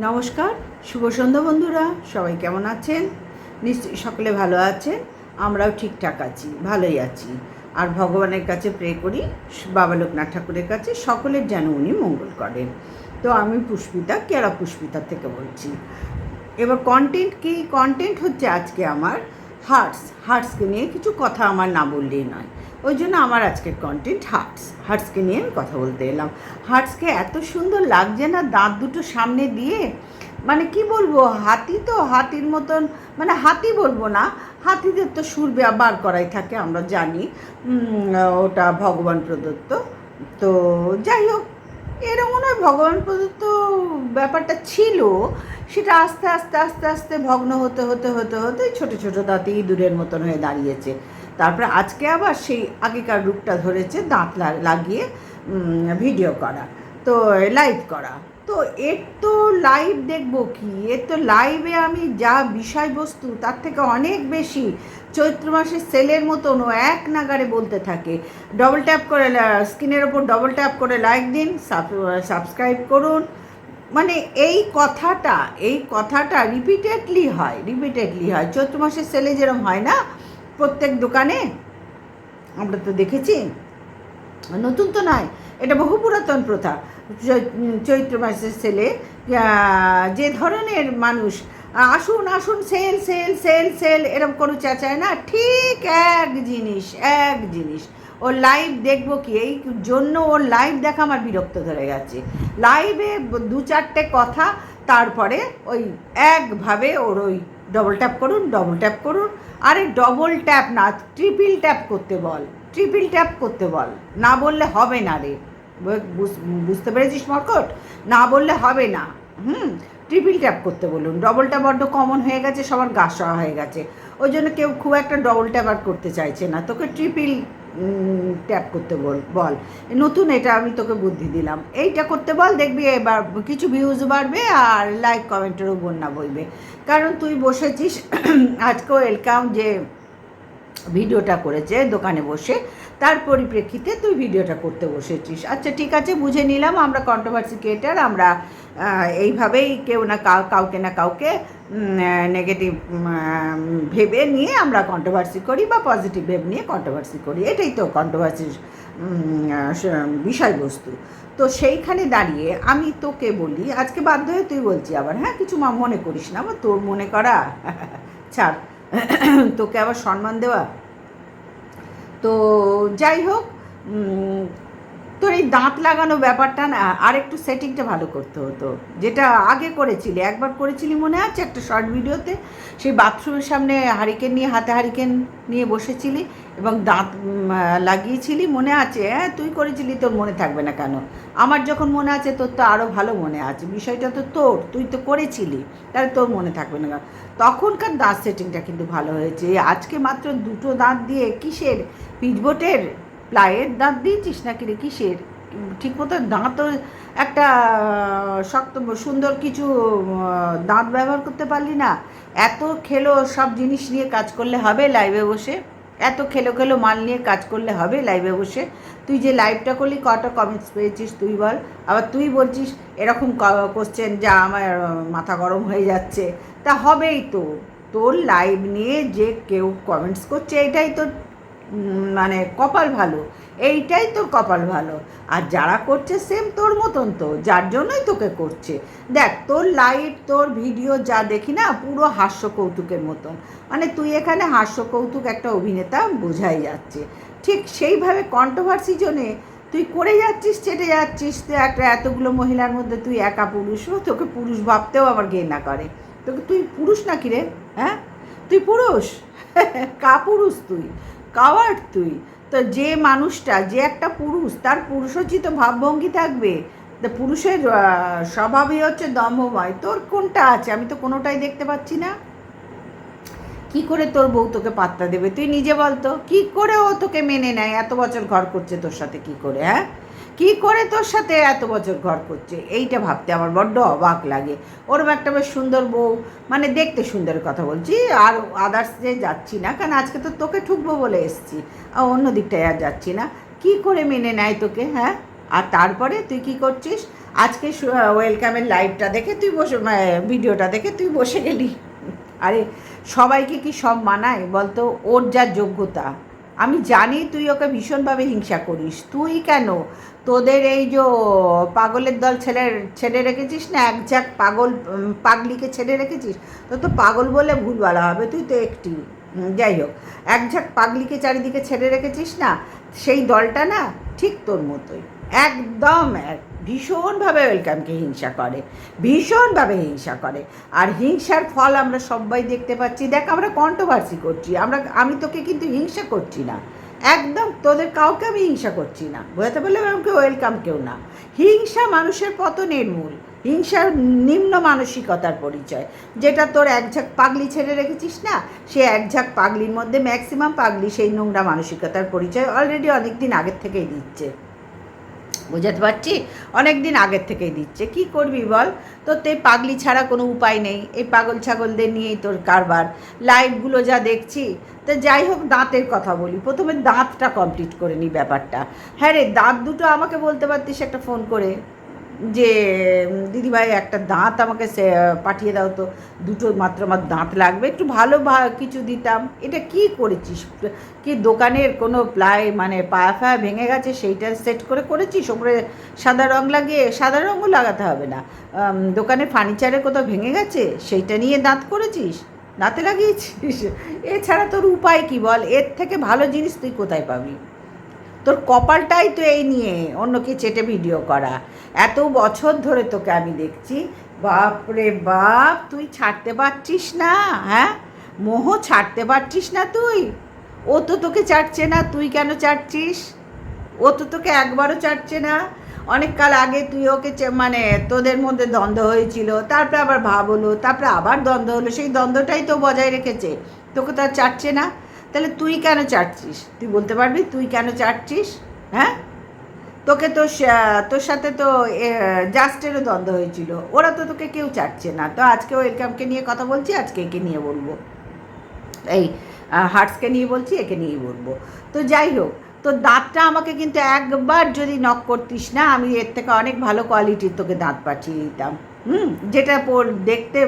নমস্কার, শুভ সন্ধ্যা বন্ধুরা। সবাই কেমন আছেন? নিশ্চয়ই সকলে ভালো আছেন। আমরাও ঠিকঠাক আছি, ভালোই আছি। আর ভগবানের কাছে প্রে করি, বাবা লোকনাথ ঠাকুরের কাছে সকলের যেন উনি মঙ্গল করেন। তো আমি পুষ্পিতা, কেরা পুষ্পিতা থেকে বলছি। এবার কন্টেন্ট হচ্ছে আজকে আমার হার্টসকে নিয়ে কিছু কথা আমার না বললেই নয়। ওই জন্য আমার আজকের কন্টেন্ট হার্টসকে নিয়ে আমি কথা বলতে এলাম। হার্টসকে এত সুন্দর লাগছে না, দাঁত দুটো সামনে দিয়ে, মানে কি বলবো, হাতির মতন, মানে হাতি বলবো না, হাতিদের তো সুর বার করাই থাকে, আমরা জানি ওটা ভগবান প্রদত্ত। তো যাই হোক, এরকম মনে হয় ভগবান প্রদত্ত ব্যাপারটা ছিল, সেটা আস্তে আস্তে আস্তে আস্তে ভগ্ন হতে হতে হতে হতে ছোটো ছোটো দাঁতে ইঁদুরের মতন হয়ে দাঁড়িয়েছে। তারপরে আজকে আবার সেই আগেকার রূপটা ধরেছে, দাঁত লাগিয়ে ভিডিও করা, তো লাইভ করা। তো এর তো লাইভ দেখবো কি, এর তো লাইভে আমি যা বিষয়বস্তু তার থেকে অনেক বেশি চৈত্র মাসের সেলের মতন ও এক নাগারে বলতে থাকে। ডবল ট্যাপ করে স্ক্রিনের ওপর ডবল ট্যাপ করে লাইক দিন, সাবস্ক্রাইব করুন। মানে এই কথাটা রিপিটেডলি হয়। চৈত্র মাসের সেলে যেরকম হয় না প্রত্যেক দোকানে, আমরা তো দেখেছি, নতুন তো নয়, এটা বহু পুরাতন প্রথা। চৈত্র মাসের সেলে যে ধরনের মানুষ আসুন আসুন সেল সেল সেল সেল এরকম কোনো চেঁচায় না, ঠিক এক জিনিস। ওর লাইভ দেখবো কি, এই জন্য ওর লাইভ দেখা আমার বিরক্ত ধরে গেছে। লাইভে দু চারটে কথা, তারপরে ওই একভাবে ওর ওই ডবল ট্যাপ করুন। আরে ডবল ট্যাপ না, ট্রিপল ট্যাপ করতে বল, না বললে হবে না রে। বুঝতে পেরেছিস মর্কট? না বললে হবে না। ট্রিপল ট্যাপ করতে বলুন। ডবলটা বড্ড কমন হয়ে গেছে, সবার গা সওয়া হয়ে গেছে, ওই জন্য কেউ খুব একটা ডবল ট্যাপ আর করতে চাইছে না। তোকে ট্রিপল ট্যাপ করতে বল। নতুন এটা আমি তোকে বুদ্ধি দিলাম, এইটা করতে বল, দেখবি এবার কিছু ভিউজ বাড়বে আর লাইক কমেন্টেরও বন্যা বইবে। কারণ তুই বসেছিস আজকেও ওয়েলকাম যে ভিডিওটা করেছে দোকানে বসে, তার পরিপ্রেক্ষিতে তুই ভিডিওটা করতে বসেছিস। আচ্ছা ঠিক আছে, বুঝে নিলাম, আমরা কন্ট্রোভার্সি ক্রিয়েটার, আমরা এইভাবেই কেউ না কাউকে না কাউকে নেগেটিভ ভেবে নিয়ে আমরা কন্ট্রোভার্সি করি, বা পজিটিভ ভেবে নিয়ে কন্ট্রোভার্সি করি, এটাই তো কন্ট্রোভার্সির বিষয়বস্তু। তো সেইখানে দাঁড়িয়ে আমি তোকে বলি, আজকে বাধ্য হয়ে তুই বলছি আবার, হ্যাঁ কিছু মনে করিস না, আবার তোর মনে করা ছাড়, তোকে আবার সম্মান দেওয়া। তো যাই হোক, তোর এই দাঁত লাগানো ব্যাপারটা না আর একটু সেটিংটা ভালো করতে হতো। যেটা আগে একবার করেছিলি মনে আছে একটা শর্ট ভিডিওতে, সেই বাথরুমের সামনে হাতে হারিকেন নিয়ে বসেছিলি এবং দাঁত লাগিয়েছিলি, মনে আছে? হ্যাঁ তুই করেছিলি, তোর মনে থাকবে না কেন? আমার যখন মনে আছে, তোর তো আরও ভালো মনে আছে, বিষয়টা তো তুই তো করেছিলি, তাহলে তোর মনে থাকবে না কেন? তখনকার দাঁত সেটিংটা কিন্তু ভালো হয়েছে। আজকে মাত্র দুটো দাঁত দিয়ে কিসের, পিচবোটের প্লাইয়ের দাঁত দিয়েছিস নাকি রে, কিসের? ঠিক মতো দাঁতও একটা শক্ত সুন্দর কিছু দাঁত ব্যবহার করতে পারলি না। এত সব জিনিস নিয়ে কাজ করলে হবে লাইভে বসে? এত খেলো মাল নিয়ে কাজ করলে হবে লাইভে বসে? তুই যে লাইভটা করলি, কটা কমেন্টস পেয়েছিস তুই বল? আবার তুই বলছিস এরকম কোশ্চেন যা আমার মাথা গরম হয়ে যাচ্ছে। তা হবেই তো, তোর লাইভ নিয়ে যে কেউ কমেন্টস করছে, এটাই তোর মানে কপাল ভালো, এইটাই তোর কপাল ভালো। আর যারা করছে সেম তোর মতন, তো যার জন্যই তোকে করছে। দেখ তোর লাইভ, তোর ভিডিও যা দেখি না, পুরো হাস্য কৌতুকের মতন, মানে তুই এখানে হাস্য কৌতুক একটা অভিনেতা বোঝাই যাচ্ছে। ঠিক সেইভাবে কন্ট্রোভার্সি জন্যে তুই করে যাচ্ছিস, চেটে যাচ্ছিস। তুই একটা এতগুলো মহিলার মধ্যে তুই একা পুরুষও, তোকে পুরুষ ভাবতেও আবার ঘেন্না করে। তুই পুরুষ নাকি রে? হ্যাঁ তুই পুরুষ? পুরুষ তুই, কাওয়ার্ড তুই। তো যে মানুষটা, যে একটা পুরুষ, তার পুরুষোচিত ভাবভঙ্গি থাকবে। তো পুরুষের স্বভাবই হচ্ছে দম্ভময়। তোর কোনটা আছে? আমি তো কোনোটাই দেখতে পাচ্ছি না। কি করে তোর বউ তোকে পাত্তা দেবে তুই নিজে বলতো? কি করে ও তোকে মেনে নেয়? এত বছর ঘর করছে তোর সাথে, কি করে? হ্যাঁ কি করে তোর সাথে এত বছর ঘর করছে, এইটা ভাবতে আমার বড্ড অবাক লাগে। ওরম একটা বেশ সুন্দর বউ, মানে দেখতে সুন্দর কথা বলছি, আর আদার্সে যাচ্ছি না, কারণ আজকে তো তোকে ঠুকবো বলে এসছি, অন্য দিকটায় আর যাচ্ছি না। কি করে মেনে নেয় তোকে? হ্যাঁ আর তারপরে তুই কি করছিস? আজকে ওয়েলকামের লাইভটা দেখে তুই বসে ভিডিওটা দেখে তুই বসে গেলি। আরে সবাইকে কি সব মানায় বলতো? ওর যা যোগ্যতা, আমি জানি তুই ওকে ভীষণভাবে হিংসা করিস। তুই কেন তোদের এই যে পাগলের দল ছেড়ে রেখেছিস না, এক ঝাঁক পাগলিকে ছেড়ে রেখেছিস, তো পাগল বলে ভুল বলা হবে, তুই তো একটি যাই হোক, এক ঝাঁক পাগলিকে চারিদিকে ছেড়ে রেখেছিস না, সেই দলটা না ঠিক তোর মতোই একদম ভীষণভাবে ওয়েলকামকে হিংসা করে, ভীষণভাবে হিংসা করে। আর হিংসার ফল আমরা সবাই দেখতে পাচ্ছি। দেখ, আমরা কন্ট্রোভার্সি করছি, আমি তোকে কিন্তু হিংসা করছি না, একদম তোদের কাউকে আমি হিংসা করছি না, বোঝাতে পারলে আমাকে ওয়েলকাম কেউ না। হিংসা মানুষের পতনের মূল, হিংসার নিম্ন মানসিকতার পরিচয়। যেটা তোর এক ঝাঁক পাগলি ছেড়ে রেখেছিস না, সে এক ঝাঁক পাগলির মধ্যে ম্যাক্সিমাম পাগলি সেই নোংরা মানসিকতার পরিচয় অলরেডি অনেক দিন আগের থেকেই দিচ্ছে, বুঝাতে পারছি, অনেক দিন আগের থেকেই দিচ্ছে। কি করবি বল? তোর তো এই পাগলি ছাড়া কোনো উপায় নেই, এই পাগল ছাগলদের নিয়েই তোর কারবার। লাইভগুলো যা দেখছি, তো যাই হোক, দাঁতের কথা বলি, প্রথমে দাঁতটা কমপ্লিট করে নিই ব্যাপারটা। হ্যাঁ রে, দাঁত দুটো আমাকে বলতে পারতিস একটা ফোন করে যে দিদিভাই একটা দাঁত আমাকে পাঠিয়ে দাও তো, দুটো মাত্র আমার দাঁত লাগবে, একটু ভালো কিছু দিতাম। এটা কি করেছিস? কি দোকানের কোনো মানে পায়া ফায়া ভেঙে গেছে সেইটা সেট করেছিস ওপরে সাদা রং লাগিয়ে? সাদা রঙও লাগাতে হবে না, দোকানের ফার্নিচারে কোথাও ভেঙে গেছে সেইটা নিয়ে দাঁত করেছিস, দাঁতে লাগিয়েছিস? এছাড়া তোর উপায় কি বল? এর থেকে ভালো জিনিস তুই কোথায় পাবি? তোর কপালটাই তো এই নিয়ে অন্যকে চেটে ভিডিও করা। এত বছর ধরে তোকে আমি দেখছি, বাপরে বাপ, তুই ছাড়তে পারছিস না? হ্যাঁ, মোহ ছাড়তে পারছিস না তুই? ও তো তোকে চাটছে না, তুই কেন চাটছিস? ও তো তোকে একবারও চাটছে না। অনেক কাল আগে তুই ওকে মানে তোদের মধ্যে দ্বন্দ্ব হয়েছিল, তারপরে আবার ভাব হলো, তারপরে আবার দ্বন্দ্ব হলো, সেই দ্বন্দ্বটাই তো বজায় রেখেছে, তোকে তো আর চাটছে না। তাহলে তুই কেন চাটছিস? তুই বলতে পারবি তুই কেন চাটছিস? হ্যাঁ, তোকে তো তোর সাথে তো জাস্টেরও দ্বন্দ্ব হয়েছিল, ওরা তো তোকে কেউ চাটছে না। তো আজকে ওয়েলকামকে নিয়ে কথা বলছি, আজকে একে নিয়ে বলবো, এই হার্টসকে নিয়ে বলছি, একে নিয়ে বলবো। তো যাই হোক, তো দাঁতটা আমাকে কিন্তু একবার যদি নক করতিস না, আমি এর থেকে অনেক ভালো কোয়ালিটির তোকে দাঁত পাঠিয়ে দিতাম। যেটা দেখতে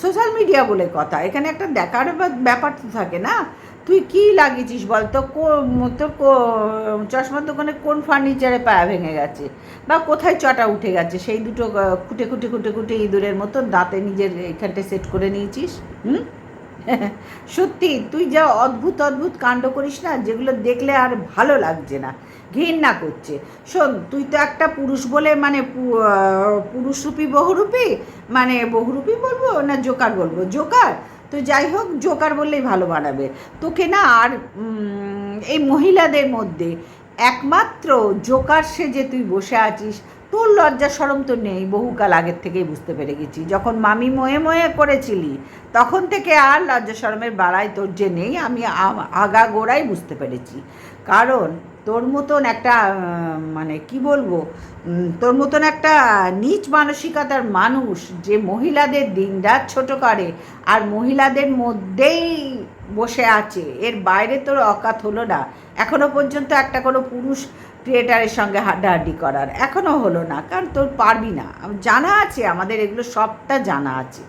সোশ্যাল মিডিয়া বলে কথা, এখানে একটা দেখার ব্যাপার তো থাকে না। তুই কি লাগিয়েছিস বল তো? তোর চশমার দোকানে কোন ফার্নিচারে পায়া ভেঙে গেছে বা কোথায় চটা উঠে গেছে, সেই দুটো খুঁটে খুঁটে খুঁটে খুঁটে ইঁদুরের মতন দাঁতে নিজের এখানটা সেট করে নিয়েছিস। সত্যি তুই যা অদ্ভুত অদ্ভুত কাণ্ড করিস না, যেগুলো দেখলে আর ভালো লাগছে না, ঘৃণা করছে। শোন, তুই তো একটা পুরুষ বলে মানে পুরুষরূপী বহুরূপী, মানে বহুরূপী বলবো না জোকার বলবো? জোকার। তো যাই হোক, জোকার বললেই ভালো বানাবে তোকে না। আর এই মহিলাদের মধ্যে একমাত্র জোকার সেজে তুই বসে আছিস, তোর লজ্জা শরম তো নেই। বহুকাল আগের থেকেই বুঝতে পেরে গেছি, যখন মামি ময়ে ময়ে করেছিলি তখন থেকে আর লজ্জা শরমের বাড়ায় তোর যে নেই, আমি আগাগোড়াই বুঝতে পেরেছি। কারণ তোর মতন একটা মানে কি বলবো, তোর মতন একটা নীচ মানসিকতার মানুষ যে মহিলাদের দিনরাত ছোট করে আর মহিলাদের মধ্যেই বসে আছে, এর বাইরে তোর অকাত হলো না এখনো পর্যন্ত একটা কোনো পুরুষ ক্রিয়েটারের সঙ্গে হাড্ডাহাড্ডি করার, এখনও হলো না। কারণ তোর পারবি না, জানা আছে, আমাদের এগুলো সবটা জানা আছে,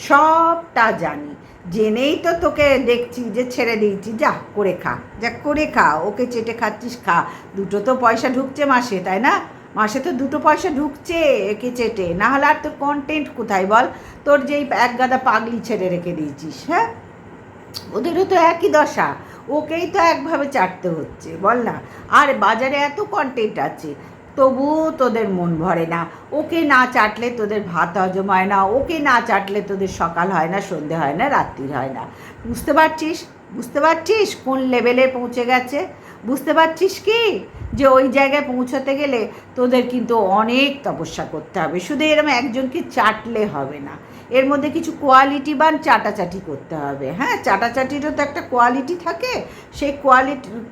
সবটা জানি, জেনেই তো তোকে দেখছি যে ছেড়ে দিয়েছি, যা করে খা, যা করে খা, ওকে চেটে খাচ্ছিস, খা, দুটো তো পয়সা ঢুকছে মাসে, তাই না? মাসে তো দুটো পয়সা ঢুকছে একে চেটে, না হলে আর তোর কন্টেন্ট কোথায় বল? তোর যেই এক গাদা পাগলি ছেড়ে রেখে দিয়েছিস, হ্যাঁ, ওদেরও তো একই দশা, ওকেই তো একভাবে চাটতে হচ্ছে, বল না? আর বাজারে এত কন্টেন্ট আছে, তবুও তোদের মন ভরে না। ওকে না চাটলে তোদের ভাত হজম হয় না, ওকে না চাটলে তোদের সকাল হয় না, সন্ধে হয় না, রাত্রি হয় না। বুঝতে পারছিস? বুঝতে পারছিস কোন লেভেলে পৌঁছে গেছে? বুঝতে পারছিস কি যে ওই জায়গায় পৌঁছাতে গেলে তোদের কিন্তু অনেক তপস্যা করতে হবে, শুধু এরকম একজনকে চাটলে হবে না, এর মধ্যে কিছু কোয়ালিটিবান চাটাচাটি করতে হবে। হ্যাঁ, চাটাচাটিরও তো একটা কোয়ালিটি থাকে, সেই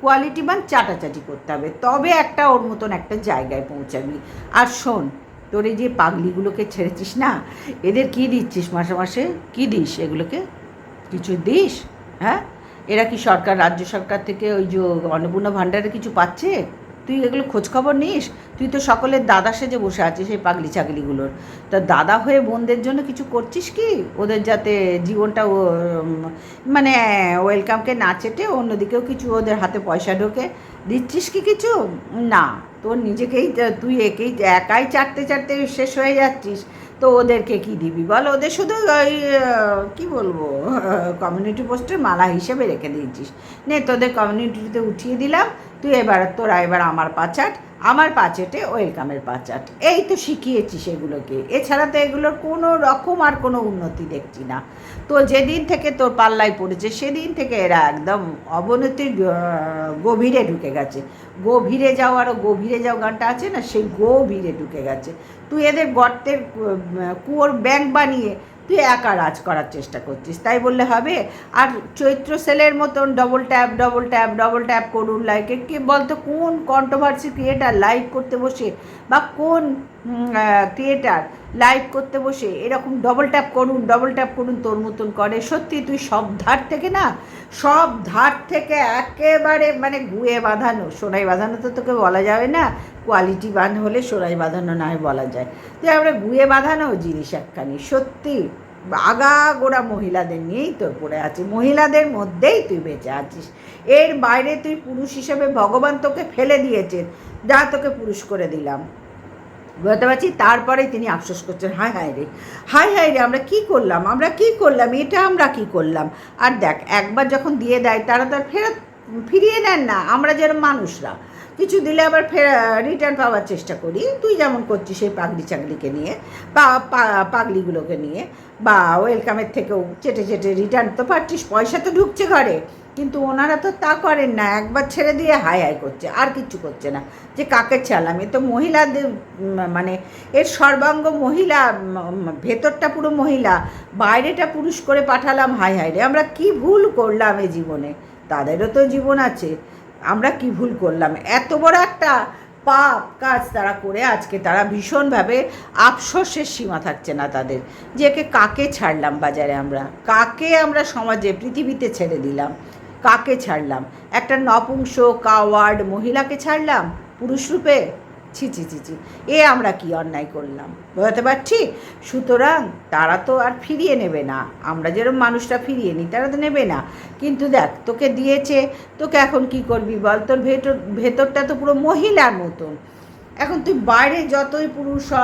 কোয়ালিটিবান চাটাচাটি করতে হবে, তবে একটা ওর মতন একটা জায়গায় পৌঁছাবি। আর শোন, তোর এই যে পাগলিগুলোকে ছেড়েছিস না, এদের কি দিচ্ছিস মাসে মাসে? কি দিস এগুলোকে? কিছু দিস? হ্যাঁ, এরা কি সরকার, রাজ্য সরকার থেকে ওই যে অন্নপূর্ণা ভাণ্ডারে কিছু পাচ্ছে? তুই এগুলো খোঁজখবর নিস? তুই তো সকলের দাদা সেজে বসে আছিস সেই পাগলি ছাগলিগুলোর। তা দাদা হয়ে বোনদের জন্য কিছু করছিস কি? ওদের যাতে জীবনটা মানে ওয়েলকামকে না চেটে অন্যদিকেও কিছু ওদের হাতে পয়সা ঢোকে, দিচ্ছিস কি কিছু? না, তোর নিজেকেই তুই একাই চাটতে চাটতে শেষ হয়ে যাচ্ছিস। তো ওদেরকে কি দিবি বল? ওদের শুধু ওই কী বলবো, কমিউনিটি পোস্টের মালা হিসেবে রেখে দিয়েছিস। নে, তোদের কমিউনিটিতে উঠিয়ে দিলাম, তুই তোরা এবার আমার পাচাট, আমার পাচেটে ওয়েলকামের পাচাট, এই তো শিখিয়েছিস এগুলোকে। এছাড়া তো এগুলোর কোনো রকম আর কোনো উন্নতি দেখছি না। তো যেদিন থেকে তোর পাল্লায় পড়েছে সেদিন থেকে এরা একদম অবনতির গভীরে ঢুকে গেছে। গভীরে যাও, আরও গভীরে যাও গানটা আছে না, সেই গভীরে ঢুকে গেছে। তুই এদের গর্তের কুয়োর ব্যাংক বানিয়ে তুই একা রাজ করার চেষ্টা করছিস, তাই বললে হবে? আর চৈত্র সেলের মতন double tap double tap double tap করুন লাইকে, কে বলতো কোন কন্ট্রোভার্সি ক্রিয়েটার লাইভ করতে বসে, বা কোন ক্রিয়েটার লাইভ করতে বসে এরকম ডবল ট্যাপ করুন তোর মতন করে? সত্যি তুই সব ধার থেকে না, সব ধার থেকে একেবারে মানে গুয়ে বাঁধানো, সোনাই বাঁধানো তো তোকে বলা যাবে না, কোয়ালিটি বান হলে সোনাই বাঁধানো না হয় বলা যায়। তুই আমরা গুয়ে বাঁধানো জিনিস একখানি, সত্যি আগাগোড়া মহিলাদের নিয়েই তোর পড়ে আছে, মহিলাদের মধ্যেই তুই বেঁচে আছিস। এর বাইরে তুই পুরুষ হিসেবে ভগবান তোকে ফেলে দিয়েছেন, যা তোকে পুরুষ করে দিলাম, বুঝতে পারছি। তারপরেই তিনি আফসোস করছেন, হায় হায় রে, হায় হায় রে, আমরা কী করলাম, এটা আমরা কী করলাম। আর দেখ, একবার যখন দিয়ে দেয় তারা তো আর ফিরিয়ে নেন না। আমরা যেরকম মানুষরা কিছু দিলে আবার রিটার্ন পাওয়ার চেষ্টা করি, তুই যেমন করছিস সেই পাগলি চাগলিকে নিয়ে বা পাগলিগুলোকে নিয়ে, বা ওয়েলকামের থেকেও চেটে চেটে রিটার্ন তো পাচ্ছিস, পয়সা তো ঢুকছে ঘরে। কিন্তু ওনারা তো তা করেন না, একবার ছেড়ে দিয়ে হাই হাই করছে, আর কিচ্ছু করছে না। যে কাকে চালাম, এ তো মহিলাদের মানে এর সর্বাঙ্গ মহিলা, ভেতরটা পুরো মহিলা, বাইরেটা পুরুষ করে পাঠালাম, হাই হাই রে, আমরা কি ভুল করলাম এই জীবনে? তাদেরও তো জীবন আছে, আমরা কি ভুল করলাম? এত বড় একটা পাপ কাজ তারা করে আজকে তারা ভীষণভাবে আফসোসের সীমা থাকছে না তাদের, যে একে কাকে ছাড়লাম বাজারে, কাকে আমরা সমাজে পৃথিবীতে ছেড়ে দিলাম, কাকে ছাড়লাম? একটা নপুংস কাওয়ার্ড মহিলাকে ছাড়লাম পুরুষ রূপে? ছি ছি ছি ছি, এ আমরা কি অন্যায় করলাম, বোঝাতে পারছি? সুতরাং তারা তো আর ফিরিয়ে নেবে না, আমরা যেরকম মানুষরা ফিরিয়ে নিই তারা তো নেবে না। কিন্তু দেখ, তোকে দিয়েছে, তোকে এখন কি করবি বল? তোর ভেতরটা তো পুরো মহিলার মতন। এখন তুই বাইরে যতই পুরুষ হ,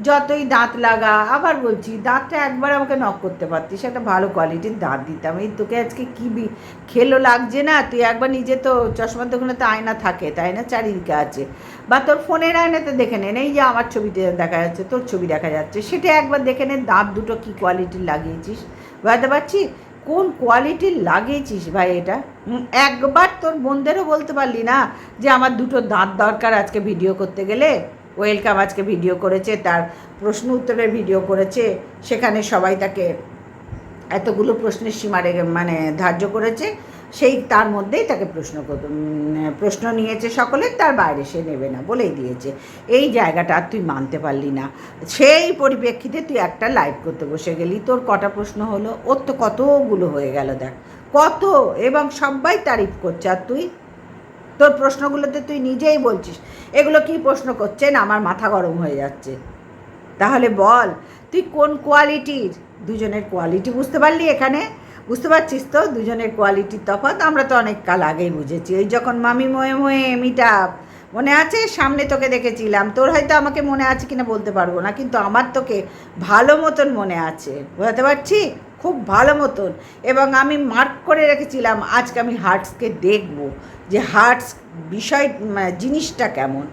যতই দাঁত লাগা, আবার বলছি দাঁতটা একবার আমাকে নক করতে পারতিস, একটা ভালো কোয়ালিটির দাঁত দিতাম। এই তোকে আজকে কী খেলো লাগছে না? তুই একবার নিজে তো চশমার দোকানে তো আয়না থাকে, তাই না? চারিদিকে আছে, বা তোর ফোনের আয়নাতে দেখে নেন, এই যে আমার ছবিতে দেখা যাচ্ছে, তোর ছবি দেখা যাচ্ছে, সেটা একবার দেখে নে দাঁত দুটো কী কোয়ালিটির লাগিয়েছিস, বুঝতে পারছি? কোন কোয়ালিটির লাগিয়েছিস ভাই এটা? একবার তোর বোনদেরও বলতে পারলি না যে আমার দুটো দাঁত দরকার আজকে ভিডিও করতে গেলে? ওয়েলকাম আজকে ভিডিও করেছে, তার প্রশ্ন উত্তরের ভিডিও করেছে, সেখানে সবাই তাকে এতগুলো প্রশ্নের সীমা মানে ধার্য করেছে, সেই তার মধ্যেই তাকে প্রশ্ন নিয়েছে সকলে, তার বাইরে সে নেবে না বলেই দিয়েছে। এই জায়গাটা আর তুই মানতে পারলি না, সেই পরিপ্রেক্ষিতে তুই একটা লাইভ করতে বসে গেলি। তোর কটা প্রশ্ন হলো? ওর তো কতগুলো হয়ে গেল, দেখ কত, এবং সবাই তারিফ করছে। আর তুই তোর প্রশ্নগুলোতে তুই নিজেই বলছিস এগুলো কি প্রশ্ন করছেন, আমার মাথা গরম হয়ে যাচ্ছে। তাহলে বল তুই কোন কোয়ালিটির? দুজনের কোয়ালিটি বুঝতে পারলি এখানে? বুঝতে পারছিস তো দুজনের কোয়ালিটির তফাৎ? আমরা তো অনেক কাল আগেই বুঝেছি, ওই যখন মামি মোয়ে মোয়ে মিটআপ, মনে আছে? সামনে তোকে দেখেছিলাম, তোর হয়তো আমাকে মনে আছে কিনা বলতে পারবো না, কিন্তু আমার তোকে ভালো মতন মনে আছে, বুঝতে পারছি, খুব ভালো মতন। এবং আমি মার্ক করে রেখেছিলাম, আজকে আমি হার্টসকে দেখব যে হার্টস বিষয় জিনিসটা কেমন,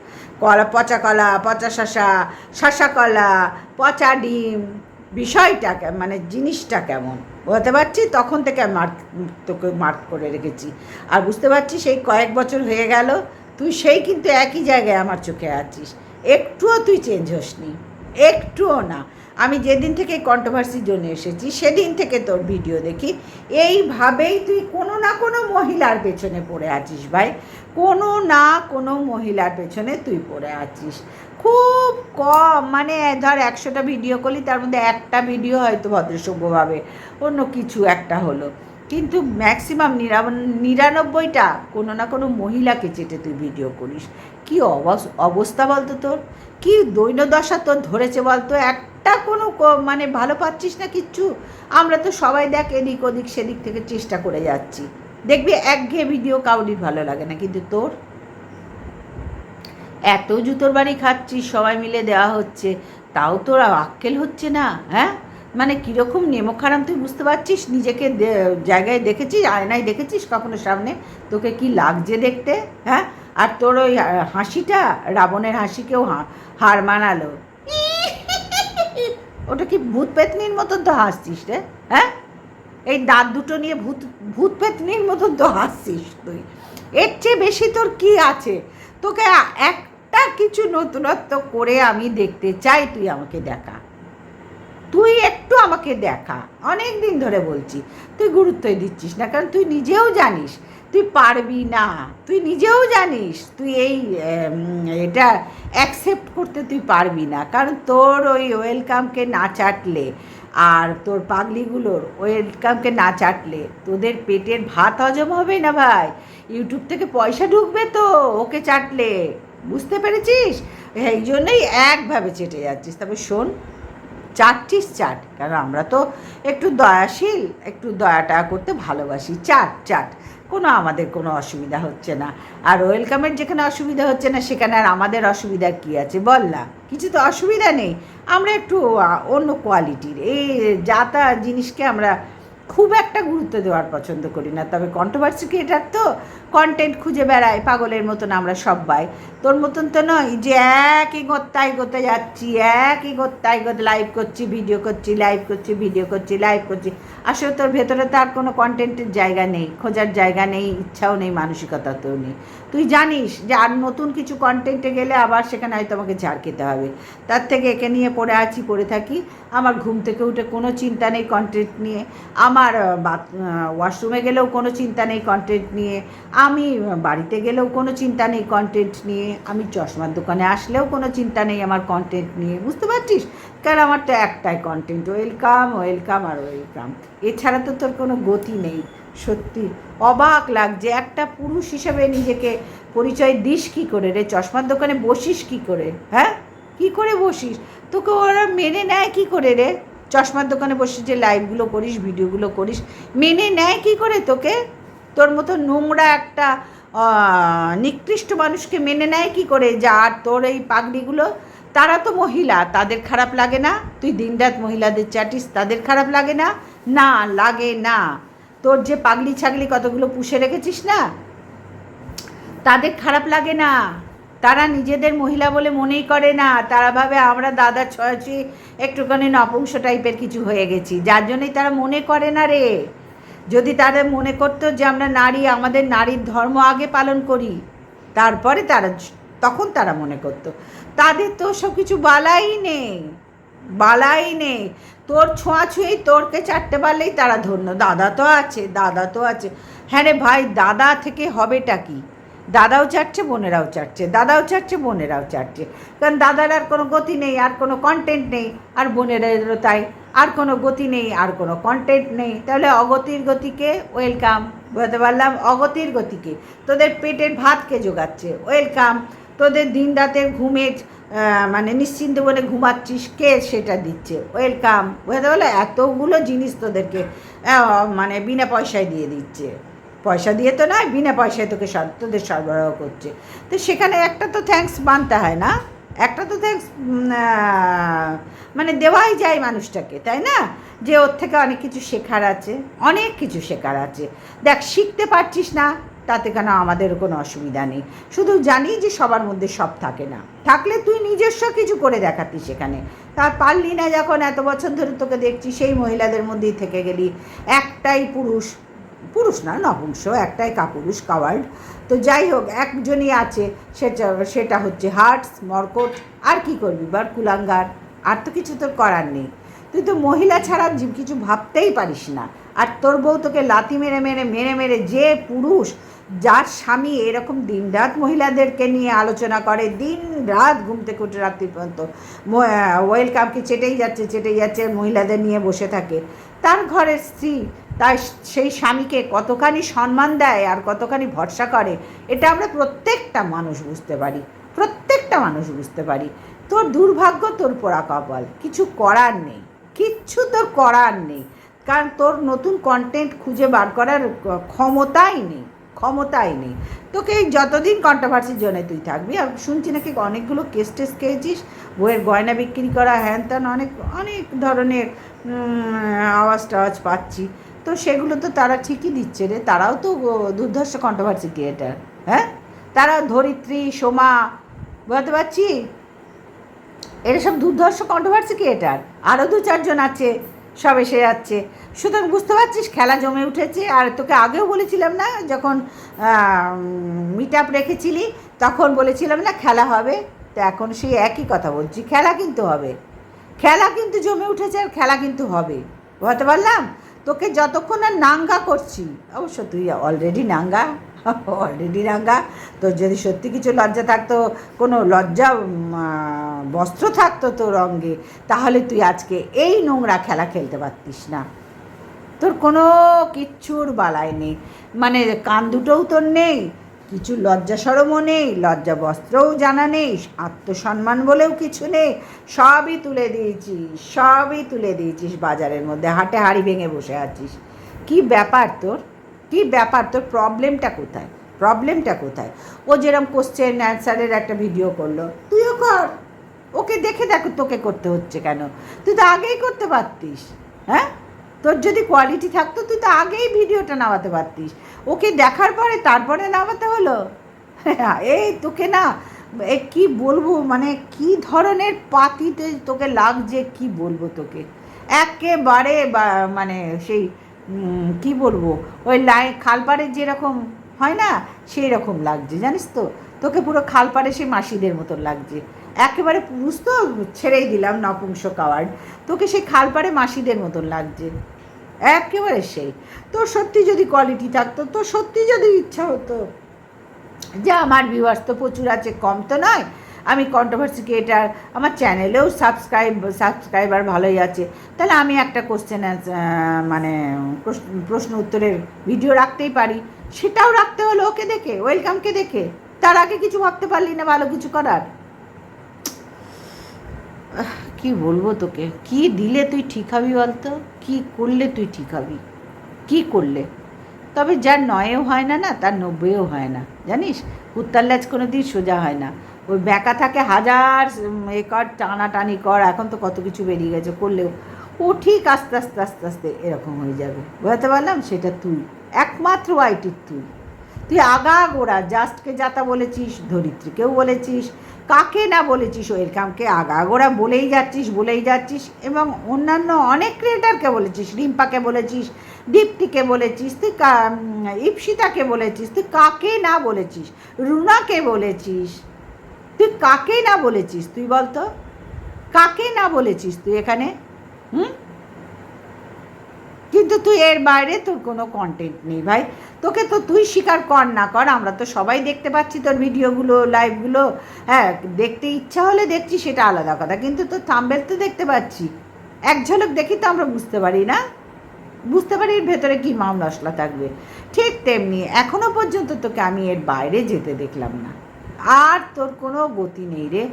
পচা কলা, পচা শশা কলা, পচা ডিম, বিষয়টা মানে জিনিসটা কেমন, বুঝতে পারছি? তখন থেকে তোকে মার্ক করে রেখেছি। আর বুঝতে পারছি সেই কয়েক বছর হয়ে গেল, তুই সেই কিন্তু একই জায়গায় আমার চোখে আছিস, একটুও তুই চেঞ্জ হসনি, একটুও না। আমি যেদিন থেকে কন্ট্রোভার্সির জন্য এসেছি সেদিন থেকে তোর ভিডিও দেখি, এইভাবেই তুই কোনো না কোনো মহিলার পেছনে পড়ে আছিস ভাই, কোনো না কোনো মহিলার পেছনে তুই পড়ে আছিস। খুব কম, মানে ধর 100টা ভিডিও করলি, তার মধ্যে একটা ভিডিও হয়তো ভদ্রসভ্যভাবে অন্য কিছু একটা হলো, কিন্তু ম্যাক্সিমাম 99টা কোনো না কোনো মহিলাকে চেটে তুই ভিডিও করিস। কী অবস্থা বলতো তোর, কী দৈন্যদশা তোর ধরেছে বলতো? একটা কোনো মানে ভালো পাচ্ছিস না কিচ্ছু। আমরা তো সবাই দেখ এদিক ওদিক সেদিক থেকে চেষ্টা করে যাচ্ছি, দেখবি একঘেয়ে ভিডিও কাউরির ভালো লাগে না, কিন্তু তোর এত জুতোর বাড়ি খাচ্ছিস, সবাই মিলে দেওয়া হচ্ছে, তাও তোর আক্কেল হচ্ছে না? হ্যাঁ, মানে কীরকম নেমখারাম তুই বুঝতে পারছিস? নিজেকে জায়গায় দেখেছিস, আয়নায় দেখেছিস কখনো সামনে? তোকে কি লাগছে দেখতে? হ্যাঁ, আর তোর ওই হাসিটা রাবণের হাসিকেও হার মানালো। ওটা কি ভূত পেতনির মতন তো হাসছিস রে? হ্যাঁ, এই দাঁত দুটো নিয়ে ভূত পেতনির মতন তো হাসছিস তুই। এর চেয়ে বেশি তোর কি আছে? তোকে একটা কিছু নতুনত্ব করে আমি দেখতে চাই, তুই আমাকে দেখা, তুই একটু আমাকে দেখা। অনেক দিন ধরে বলছি, তুই গুরুত্বই দিচ্ছিস না, কারণ তুই নিজেও জানিস তুই পারবি না, তুই নিজেও জানিস তুই এই এটা অ্যাকসেপ্ট করতে তুই পারবি না, কারণ তোর ওই ওয়েলকামকে না চাটলে আর তোর পাগলিগুলোর ওয়েলকামকে না চাটলে তোদের পেটের ভাত হজম হবে না ভাই। ইউটিউব থেকে পয়সা ঢুকবে তো ওকে চাটলে, বুঝতে পেরেছিস? এই জন্যই একভাবে চেটে যাচ্ছিস। তবে শোন, চাটছিস চাট, কারণ আমরা তো একটু দয়াশীল, একটু দয়াটা করতে ভালোবাসি। চাট চাট, কোনো আমাদের কোনো অসুবিধা হচ্ছে না। আর ওয়েলকামের যেখানে অসুবিধা হচ্ছে না সেখানে আর আমাদের অসুবিধার কী আছে বল না? কিছু তো অসুবিধা নেই। আমরা একটু অন্য কোয়ালিটির এই যাতা জিনিসকে আমরা খুব একটা গুরুত্ব দেওয়ার পছন্দ করি না। তবে কন্ট্রোভার্সি ক্রিয়েটার তো কন্টেন্ট খুঁজে বেড়ায় পাগলের মতন আমরা সবাই। তোর মতন তো নয় যে একই গত্তাই করতে যাচ্ছি, একই গত্তাই করতে লাইভ করছি, ভিডিও করছি, লাইভ করছি, ভিডিও করছি, লাইভ করছি। আসলে তোর ভেতরে তার কোনো কন্টেন্টের জায়গা নেই, খোঁজার জায়গা নেই, ইচ্ছাও নেই, মানসিকতাতেও নেই। তুই জানিস যে আর নতুন কিছু কন্টেন্টে গেলে আবার সেখানে হয়তো আমাকে ঝাড় খেতে হবে। তার থেকে একে নিয়ে পড়ে থাকি। আমার ঘুম থেকে উঠে কোনো চিন্তা নেই কন্টেন্ট নিয়ে, আমার ওয়াশরুমে গেলেও কোনো চিন্তা নেই কন্টেন্ট নিয়ে, আমি বাড়িতে গেলেও কোনো চিন্তা নেই কন্টেন্ট নিয়ে, আমি চশমার দোকানে আসলেও কোনো চিন্তা নেই আমার কন্টেন্ট নিয়ে, বুঝতে পারছিস? কারণ আমার তো একটাই কন্টেন্ট, ওয়েলকাম ওয়েলকাম আর ওয়েলকাম। এছাড়া তো তোর কোনো গতি নেই। সত্যি অবাক লাগছে, একটা পুরুষ হিসেবে নিজেকে পরিচয় দিস কী করে রে? চশমার দোকানে বসিস কী করে? হ্যাঁ, কী করে বসিস? তোকে ওরা মেনে নেয় কী করে রে? চশমার দোকানে বসে যে লাইভগুলো করিস, ভিডিওগুলো করিস, মেনে নেয় কী করে তোকে? তোর মতো নোংরা একটা নিকৃষ্ট মানুষকে মেনে নেয় কী করে? যা আর তোর এই পাগড়িগুলো, তারা তো মহিলা, তাদের খারাপ লাগে না? তুই দিনরাত মহিলাদের চাটিস, তাদের খারাপ লাগে না? না, লাগে না। তোর যে পাগলি ছাগলি কতগুলো পুষে রেখেছিস না, তাদের খারাপ লাগে না? তারা নিজেদের মহিলা বলে মনেই করে না, তারা ভাবে আমরা দাদা ছয়াছি একটুখানি নপুংস টাইপের কিছু হয়ে গেছি, যার জন্যই তারা মনে করে না রে। যদি তারা মনে করতো যে আমরা নারী, আমাদের নারীর ধর্ম আগে পালন করি, তারপরে তখন তারা মনে করতো। তাদের তো সব কিছু বালাই নেই, বালাই নেই। তোর ছোঁয়াছুঁই, তোরকে চাটতে পারলেই তারা ধন্য। দাদা তো আছে, দাদা তো আছে। হ্যাঁ রে ভাই, দাদা থেকে হবেটা কি? দাদাও চাটছে, বোনেরাও চাটছে, দাদাও চাটছে, বোনেরাও চাটছে। কারণ দাদার আর কোনো গতি নেই, আর কোনো কন্টেন্ট নেই, আর বোনেরারও তাই, আর কোনো গতি নেই, আর কোনো কন্টেন্ট নেই। তাহলে অগতির গতিকে ওয়েলকাম, বলতে পারলাম। অগতির গতিকে, তোদের পেটের ভাতকে জোগাচ্ছে, ওয়েলকাম। তোদের দিন রাতের ঘুমের মানে নিশ্চিন্ত বলে ঘুমাচ্ছিস, কে সেটা দিচ্ছে, ওয়েলকাম। বুঝতে পারলে? এতগুলো জিনিস তোদেরকে মানে বিনা পয়সায় দিয়ে দিচ্ছে। পয়সা দিয়ে তো নয়, বিনা পয়সায় তোদের সরবরাহ করছে। তো সেখানে একটা তো থ্যাঙ্কস মানতে হয় না? একটা তো থ্যাঙ্কস মানে দেওয়াই যায় মানুষটাকে, তাই না? যে ওর থেকে অনেক কিছু শেখার আছে, অনেক কিছু শেখার আছে। দেখ, শিখতে পারছিস না, তাতে কেন আমাদের কোনো অসুবিধা নেই। শুধু জানি যে সবার মধ্যে সব থাকে না, থাকলে তুই নিজস্ব কিছু করে দেখাতিস সেখানে। তার পারলি না যখন, এত বছর ধরে তোকে দেখছি সেই মহিলাদের মধ্যেই থেকে গেলি। একটাই পুরুষ, পুরুষ না নপুংস, একটাই কাপুরুষ, কাওয়ার্ড। তো যাই হোক, একজনই আছে, সেটা হচ্ছে হার্টস, মর্কট। আর কি করবি বার, কুলাঙ্গার। আর তো কিছু তোর করার নেই। তুই তো মহিলা ছাড়া কিছু ভাবতেই পারিস না। আর তোর বউ তোকে লাথি মেরে মেরে মেরে মেরে, যে পুরুষ যার স্বামী এরকম দিনরাত মহিলাদেরকে নিয়ে আলোচনা করে, দিন রাত ঘুম থেকে উঠে রাত্রি পর্যন্ত ওয়েলকামকে চেটেই যাচ্ছে, মহিলাদের নিয়ে বসে থাকে, তার ঘরের স্ত্রী তাই সেই স্বামীকে কতখানি সম্মান দেয় আর কতখানি ভরসা করে, এটা আমরা প্রত্যেকটা মানুষ বুঝতে পারি, প্রত্যেকটা মানুষ বুঝতে পারি। তোর দুর্ভাগ্য, তোর পোড়া কপাল, কিছু করার নেই, কিচ্ছু তোর করার নেই, কারণ তোর নতুন কন্টেন্ট খুঁজে বার করার ক্ষমতাই নেই, ক্ষমতাই নেই। তোকে এই যতদিন কন্ট্রোভার্সির জন্য তুই থাকবি। আর শুনছি নাকি অনেকগুলো কেস টেস খেয়েছিস, বইয়ের গয়না বিক্রি করা, হ্যান ত্যান, অনেক অনেক ধরনের আওয়াজ টাওয়াজ পাচ্ছি। তো সেগুলো তো তারা ঠিকই দিচ্ছে রে, তারাও তো দুর্ধর্ষ কন্ট্রোভার্সি ক্রিয়েটার। হ্যাঁ, তারা ধরিত্রী, সোমা, বুঝতে পারছি, এরা সব দুর্ধর্ষ কন্ট্রোভার্সি ক্রিয়েটার। আরও 2-4 জন আছে, সব এসে যাচ্ছে। সুতরাং বুঝতে পারছিস খেলা জমে উঠেছে। আর তোকে আগেও বলেছিলাম না, যখন মিট আপ রেখেছিলি তখন বলেছিলাম না খেলা হবে, তো এখন সেই একই কথা বলছি, খেলা কিন্তু হবে, খেলা কিন্তু জমে উঠেছে, আর খেলা কিন্তু হবে, বুঝতে পারলাম। তোকে যতক্ষণ আর নাঙ্গা করছি, অবশ্য তুই অলরেডি নাঙ্গা, অলরেডি নাঙ্গা। তোর যদি সত্যি কিছু লজ্জা থাকতো, কোনো লজ্জা বস্ত্র থাকতো তোর অঙ্গে, তাহলে তুই আজকে এই নোংরা খেলা খেলতে পারতিস না। তোর কোনো কিচ্ছুর বালাই নেই, মানে কান দুটোও তোর নেই, কিছু লজ্জা সরমও নেই, লজ্জা বস্ত্রও জানা নেই, আত্মসম্মান বলেও কিছু নেই। সবই তুলে দিয়েছিস, সবই তুলে দিয়েছিস বাজারের মধ্যে, হাটে হাড়ি ভেঙে বসে আছিস। কি ব্যাপার তোর, কি ব্যাপার তোর, প্রবলেমটা কোথায়, প্রবলেমটা কোথায়? ও যেরকম কোশ্চেন অ্যান্সারের একটা ভিডিও করলো, তুইও কর। ওকে দেখে দেখো তোকে করতে হচ্ছে কেন? তুই তো আগেই করতে পারতিস। হ্যাঁ, তোর যদি কোয়ালিটি থাকতো তুই তো আগেই ভিডিওটা নামাতে পারতিস। ওকে দেখার পরে তারপরে নামাতে হলো? এই তোকে না, কি বলবো, মানে কি ধরনের পাতিতে তোকে লাগছে, কি বলবো তোকে, একেবারে মানে সেই কি বলবো, ওই খালপাড়ের যেরকম হয় না, সেই রকম লাগছে, জানিস তো। তোকে পুরো খালপাড়ে সেই মাসিদের মতন লাগছে, একেবারে পুরুষ তো ছেড়েই দিলাম, নপুংসক অ্যাওয়ার্ড, তোকে সেই খালপাড়ে মাসিদের মতন লাগছে একেবারে সেই। তোর সত্যি যদি কোয়ালিটি থাকতো, তোর সত্যি যদি ইচ্ছা হতো যে আমার ভিউয়ার্স তো প্রচুর আছে, কম তো নয়, আমি কন্ট্রোভার্সি ক্রিয়েটার, আমার চ্যানেলেও সাবস্ক্রাইবার ভালোই আছে, তাহলে আমি একটা কোশ্চেন মানে প্রশ্ন উত্তরের ভিডিও রাখতেই পারি। সেটাও রাখতে হলো ওকে দেখে, ওয়েলকামকে দেখে। তার আগে কিছু ভাবতে পারলি না ভালো কিছু করার? কি বলবো তোকে, কি দিলে তুই ঠিক হবি বলতো, কি করলে তুই ঠিক হবি, কি করলে? তবে যার 9-এও হয় না না, তার 90-এও হয় না, জানিস। কুত্তার ল্যাজ কোনো দিন সোজা হয় না, ওই ব্যাকা থাকে হাজার এ কর, টানাটানি কর, এখন তো কত কিছু বেরিয়ে গেছে, করলেও ও ঠিক আস্তে আস্তে আস্তে আস্তে এরকম হয়ে যাবে, বুঝতে পারলাম। সেটা তুই, একমাত্র আইটির তুই, তুই আগাগোড়া জাস্টকে যাতা বলেছিস, ধরিত্রীকেও বলেছিস, কাকে না বলেছিস, ওয়েলকামকে আগাগোড়া বলেই যাচ্ছিস, বলেই যাচ্ছিস, এবং অন্যান্য অনেক ক্রিয়েটারকে বলেছিস, রিম্পাকে বলেছিস, দীপ্তিকে বলেছিস, তুই ইপসিতাকে বলেছিস, তুই কাকে না বলেছিস, রুনাকে বলেছিস, তুই কাকে না বলেছিস, তুই বলতো কাকে না বলেছিস তুই এখানে? কিন্তু তুই এর বাইরে তোর কোনো কন্টেন্ট নেই ভাই। তোকে তো তুই স্বীকার কর না কর, আমরা তো সবাই দেখতে পাচ্ছি তোর ভিডিওগুলো, লাইভগুলো। হ্যাঁ, দেখতে ইচ্ছা হলে দেখছি, সেটা আলাদা কথা, কিন্তু তোর থাম্বনেল তো দেখতে পাচ্ছি, এক ঝলক দেখি তো আমরা বুঝতে পারি না, বুঝতে পারি এর ভেতরে কী মাম মশলা থাকবে। ঠিক তেমনি এখনও পর্যন্ত তোকে আমি এর বাইরে যেতে দেখলাম না। আর তোর কোনো গতি নেই রে,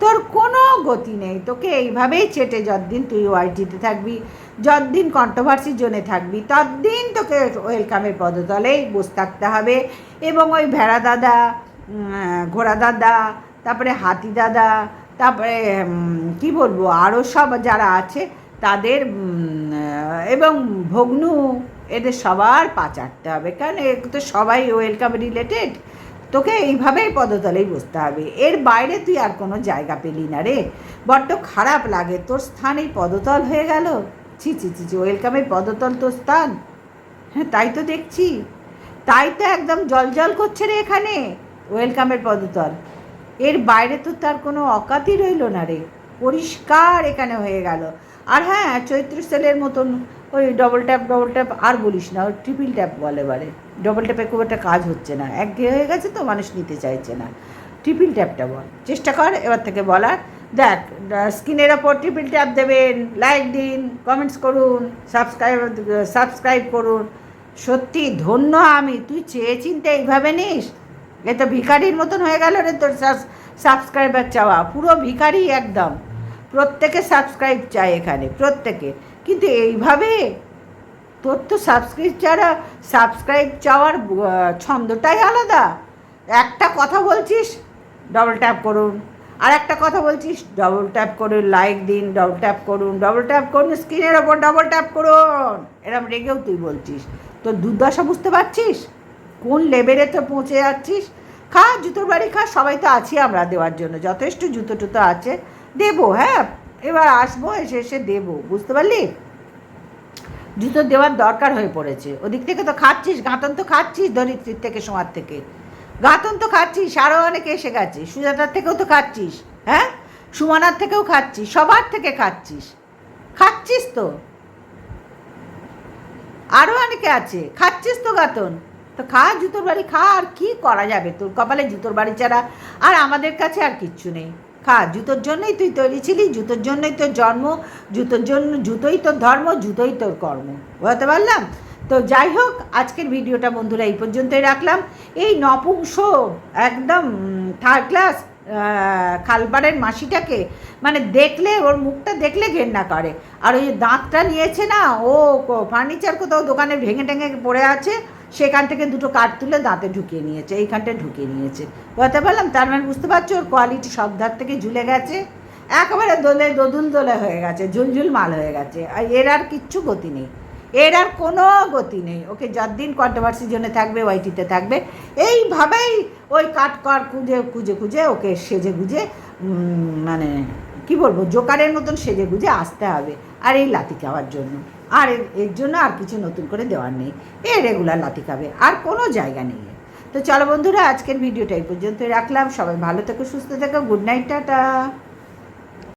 তোর কোনো গতি নেই। তোকে এইভাবেই চেটে যতদিন তুই ওয়াইটিতে থাকবি, যতদিন কন্ট্রোভার্সির জোনে থাকবি, ততদিন তোকে ওয়েলকামের পদতলেই বসে থাকতে হবে। এবং ওই ভেড়া দাদা, ঘোড়া দাদা, তারপরে হাতি দাদা, তারপরে কি বলবো, আরও সব যারা আছে তাদের, এবং ভগ্নু, এদের সবার পা চাটতে হবে, কারণ এ তো সবাই ওয়েলকাম রিলেটেড। তোকে এইভাবেই পদতলেই বসতে হবে, এর বাইরে তুই আর কোনো জায়গা পেলি না রে। বড্ড খারাপ লাগে, তোর স্থান এই পদতল হয়ে গেল। ছি ছি ছি ছি, ওয়েলকামের পদতল তোর স্থান? হ্যাঁ, তাই তো দেখছি, তাই তো একদম জলজল করছে রে এখানে ওয়েলকামের পদতল। এর বাইরে তো তার কোনো অকাতই রইল না রে, পরিষ্কার এখানে হয়ে গেল। আর হ্যাঁ, চৈত্র সেলের মতন ওই ডবল ট্যাপ আর বলিস না, ওই ট্রিপল ট্যাপ বলে, এবারে ডবল ট্যাপে খুব একটা কাজ হচ্ছে না, একঘেয়ে হয়ে গেছে তো, মানুষ নিতে চাইছে না। ট্রিপল ট্যাপটা বল, চেষ্টা কর এবার থেকে বলার, দেখ, স্ক্রিনের ওপর ট্রিপল ট্যাপ দেবেন, লাইক দিন, কমেন্টস করুন, সাবস্ক্রাইব করুন। সত্যি ধন্য আমি, তুই চেয়ে চিনতে এইভাবে নিস? এ তো ভিখারির মতন হয়ে গেল রে তোর সাবস্ক্রাইবার চাওয়া, পুরো ভিখারি একদম। প্রত্যেকে সাবস্ক্রাইব চায় এখানে, প্রত্যেকে, কিন্তু এইভাবে তোর তো সাবস্ক্রাইব চাওয়ার ছন্দটাই আলাদা। একটা কথা বলছিস ডবল ট্যাপ করুন, আর একটা কথা বলছিস ডবল ট্যাপ করুন, লাইক দিন, ডবল ট্যাপ করুন, স্ক্রিনের ওপর ডবল ট্যাপ করুন, এরম রেগেও তুই বলছিস। তোর দুর্দশা বুঝতে পারছিস কোন লেভেলে তো পৌঁছে যাচ্ছিস? খা জুতোর বাড়ি খা, সবাই তো আছি আমরা দেওয়ার জন্য, যথেষ্ট জুতো টুতো আছে, দেবো। হ্যাঁ, এবার আসবো, এসে এসে দেবো, বুঝতে পারলি? জুতো দেওয়ার দরকার হয়ে পড়েছে। ওদিক থেকে তো খাচ্ছিস, গাঁতন তো খাচ্ছিস, ধরিত্রীর থেকে, সোমার থেকে গাঁতন তো খাচ্ছিস, আরও অনেকে এসে গেছে, সুজাতার থেকেও তো খাচ্ছিস, হ্যাঁ, সুমানার থেকেও খাচ্ছিস, সবার থেকে খাচ্ছিস তো, আরও অনেকে আছে, খাচ্ছিস তো গাঁতন। তো খা জুতোর বাড়ি খা, আর কি করা যাবে, তোর কপালে জুতোর বাড়ি ছাড়া আর আমাদের কাছে আর কিচ্ছু নেই। খা, জুতোর জন্যই তুই তৈরি ছিলি, জুতোর জন্যই তোর জন্ম, জুতোই তোর ধর্ম, জুতোই তোর কর্ম, বুঝতে পারলাম? তো যাই হোক, আজকের ভিডিওটা বন্ধুরা এই পর্যন্তই রাখলাম। এই নপুংস একদম থার্ড ক্লাস খালপাড়ের মাসিটাকে মানে দেখলে, ওর মুখটা দেখলে ঘেন্না করে। আর ওই দাঁতটা নিয়েছে না, ও ফার্নিচার কোথাও দোকানে ভেঙে টেঙে পড়ে আছে, সেখান থেকে দুটো কাঠ তুলে দাঁতে ঢুকিয়ে নিয়েছে, এইখানটায় ঢুকিয়ে নিয়েছে, বুঝতে পারলাম? তার মানে বুঝতে পারছো ওর কোয়ালিটি সব ধার থেকে ঝুলে গেছে, একেবারে দোদুল দোলে হয়ে গেছে, ঝুলঝুল মাল হয়ে গেছে। আর এর আর কিচ্ছু গতি নেই, এর আর কোনো গতি নেই। ওকে যতদিন কন্ট্রোভার্সি জন্য থাকবে, ওয়াইটিতে থাকবে, এইভাবেই ওই খুঁজে ওকে সেজে গুজে মানে কি বলবো, জোকারের মতন সেজে গুজে আসতে হবে, আর এই লাথি খাওয়ার জন্য। আর এর জন্য আর কিছু নতুন করে দেওয়ার নেই, এ রেগুলার লাথি খাবে, আর কোনো জায়গা নেই। তো চলো বন্ধুরা, আজকের ভিডিওটা এই পর্যন্তই রাখলাম। সবাই ভালো থেকো, সুস্থ থেকো, গুড নাইট, টাটা।